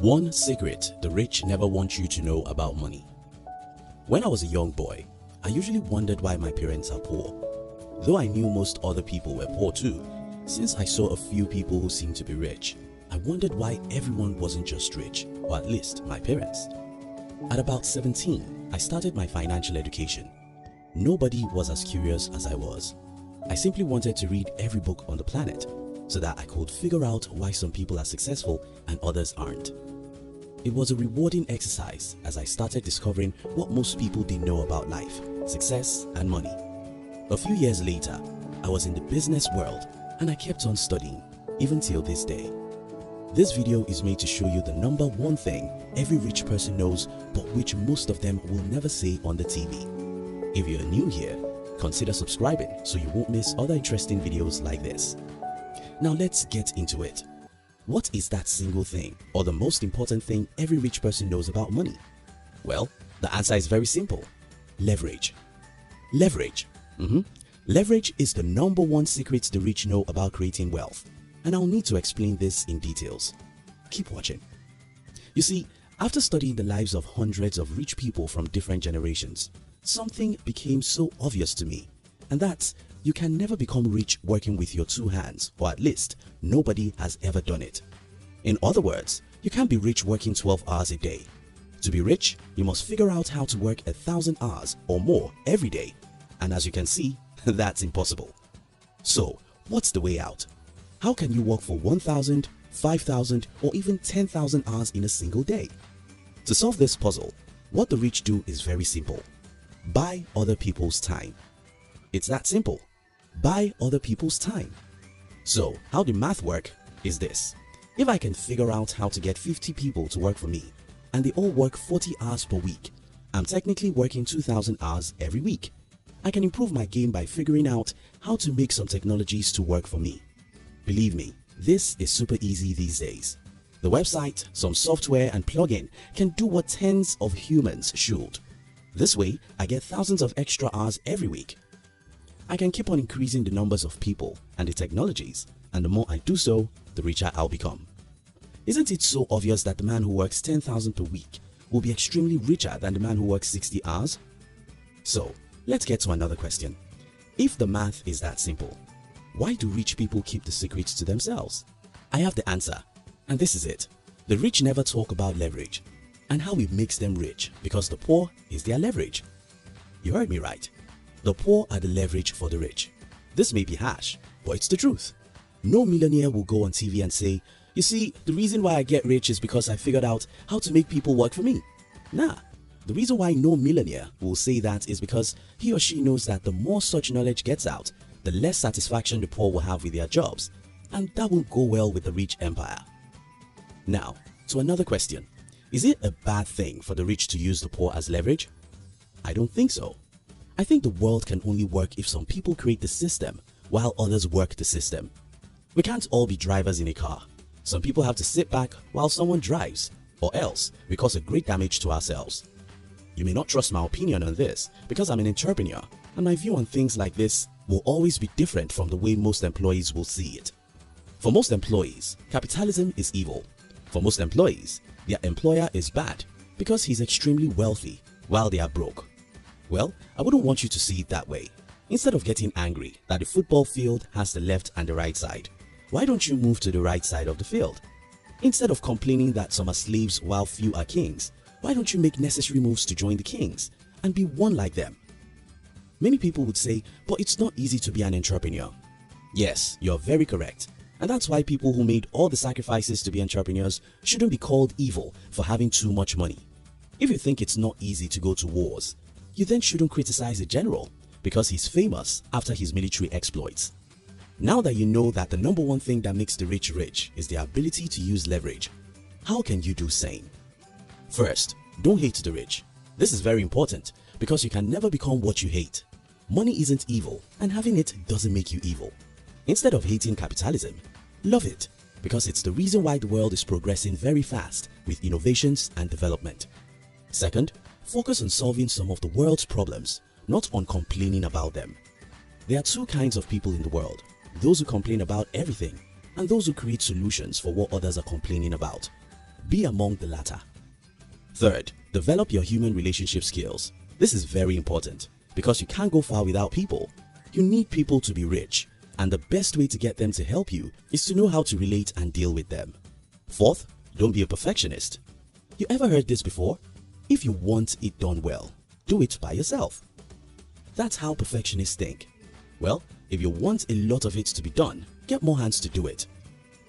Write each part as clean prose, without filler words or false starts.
One secret the rich never want you to know about money. When I was a young boy, I usually wondered why my parents are poor. Though I knew most other people were poor too, since I saw a few people who seemed to be rich, I wondered why everyone wasn't just rich, or at least my parents. At about 17, I started my financial education. Nobody was as curious as I was. I simply wanted to read every book on the planet so that I could figure out why some people are successful and others aren't. It was a rewarding exercise as I started discovering what most people didn't know about life, success and money. A few years later, I was in the business world and I kept on studying, even till this day. This video is made to show you the number one thing every rich person knows but which most of them will never say on the TV. If you're new here, consider subscribing so you won't miss other interesting videos like this. Now let's get into it. What is that single thing or the most important thing every rich person knows about money? Well, the answer is very simple. Leverage. Leverage. Leverage is the number one secret the rich know about creating wealth, and I'll need to explain this in details. Keep watching. You see, after studying the lives of hundreds of rich people from different generations, something became so obvious to me, and that's you can never become rich working with your two hands, or at least nobody has ever done it. In other words, you can't be rich working 12 hours a day. To be rich, you must figure out how to work 1,000 hours or more every day, and as you can see, that's impossible. So, what's the way out? How can you work for 1,000, 5,000 or even 10,000 hours in a single day? To solve this puzzle, what the rich do is very simple. Buy other people's time. It's that simple. Buy other people's time. So, how the math work is this. If I can figure out how to get 50 people to work for me and they all work 40 hours per week, I'm technically working 2,000 hours every week. I can improve my game by figuring out how to make some technologies to work for me. Believe me, this is super easy these days. The website, some software and plugin can do what tens of humans should. This way, I get thousands of extra hours every week. I can keep on increasing the numbers of people and the technologies, and the more I do so, the richer I'll become. Isn't it so obvious that the man who works 10,000 per week will be extremely richer than the man who works 60 hours? So, let's get to another question. If the math is that simple, why do rich people keep the secrets to themselves? I have the answer, and this is it. The rich never talk about leverage and how it makes them rich because the poor is their leverage. You heard me right. The poor are the leverage for the rich. This may be harsh, but it's the truth. No millionaire will go on TV and say, you see, the reason why I get rich is because I figured out how to make people work for me. Nah, the reason why no millionaire will say that is because he or she knows that the more such knowledge gets out, the less satisfaction the poor will have with their jobs, and that won't go well with the rich empire. Now, to another question. Is it a bad thing for the rich to use the poor as leverage? I don't think so. I think the world can only work if some people create the system while others work the system. We can't all be drivers in a car. Some people have to sit back while someone drives, or else we cause a great damage to ourselves. You may not trust my opinion on this because I'm an entrepreneur, and my view on things like this will always be different from the way most employees will see it. For most employees, capitalism is evil. For most employees, their employer is bad because he's extremely wealthy while they are broke. Well, I wouldn't want you to see it that way. Instead of getting angry that the football field has the left and the right side, why don't you move to the right side of the field? Instead of complaining that some are slaves while few are kings, why don't you make necessary moves to join the kings and be one like them? Many people would say, but it's not easy to be an entrepreneur. Yes, you're very correct. And that's why people who made all the sacrifices to be entrepreneurs shouldn't be called evil for having too much money. If you think it's not easy to go to wars, you then shouldn't criticize a general because he's famous after his military exploits. Now that you know that the number one thing that makes the rich rich is their ability to use leverage, how can you do same? First, don't hate the rich. This is very important because you can never become what you hate. Money isn't evil, and having it doesn't make you evil. Instead of hating capitalism, love it because it's the reason why the world is progressing very fast with innovations and development. Second, focus on solving some of the world's problems, not on complaining about them. There are two kinds of people in the world, those who complain about everything and those who create solutions for what others are complaining about. Be among the latter. Third, develop your human relationship skills. This is very important because you can't go far without people. You need people to be rich, and the best way to get them to help you is to know how to relate and deal with them. Fourth, don't be a perfectionist. You ever heard this before? If you want it done well, do it by yourself. That's how perfectionists think. Well, if you want a lot of it to be done, get more hands to do it.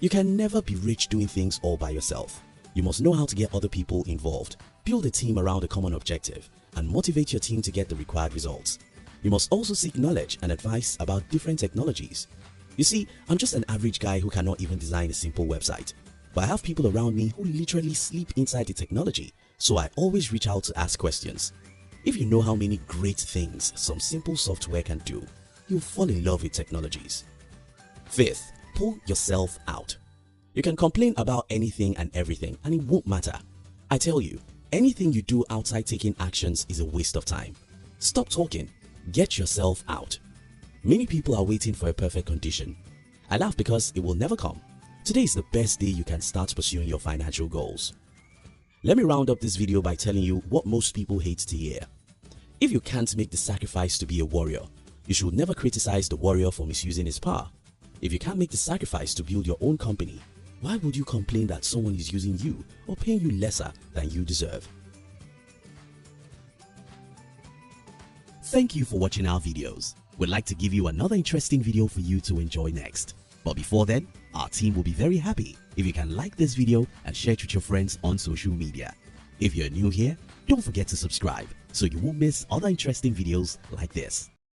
You can never be rich doing things all by yourself. You must know how to get other people involved, build a team around a common objective, and motivate your team to get the required results. You must also seek knowledge and advice about different technologies. You see, I'm just an average guy who cannot even design a simple website. But I have people around me who literally sleep inside the technology, so I always reach out to ask questions. If you know how many great things some simple software can do, you'll fall in love with technologies. Fifth, pull yourself out. You can complain about anything and everything and it won't matter. I tell you, anything you do outside taking actions is a waste of time. Stop talking. Get yourself out. Many people are waiting for a perfect condition. I laugh because it will never come. Today is the best day you can start pursuing your financial goals. Let me round up this video by telling you what most people hate to hear. If you can't make the sacrifice to be a warrior, you should never criticize the warrior for misusing his power. If you can't make the sacrifice to build your own company, why would you complain that someone is using you or paying you lesser than you deserve? Thank you for watching our videos. We'd like to give you another interesting video for you to enjoy next. But before then, our team will be very happy if you can like this video and share it with your friends on social media. If you're new here, don't forget to subscribe so you won't miss other interesting videos like this.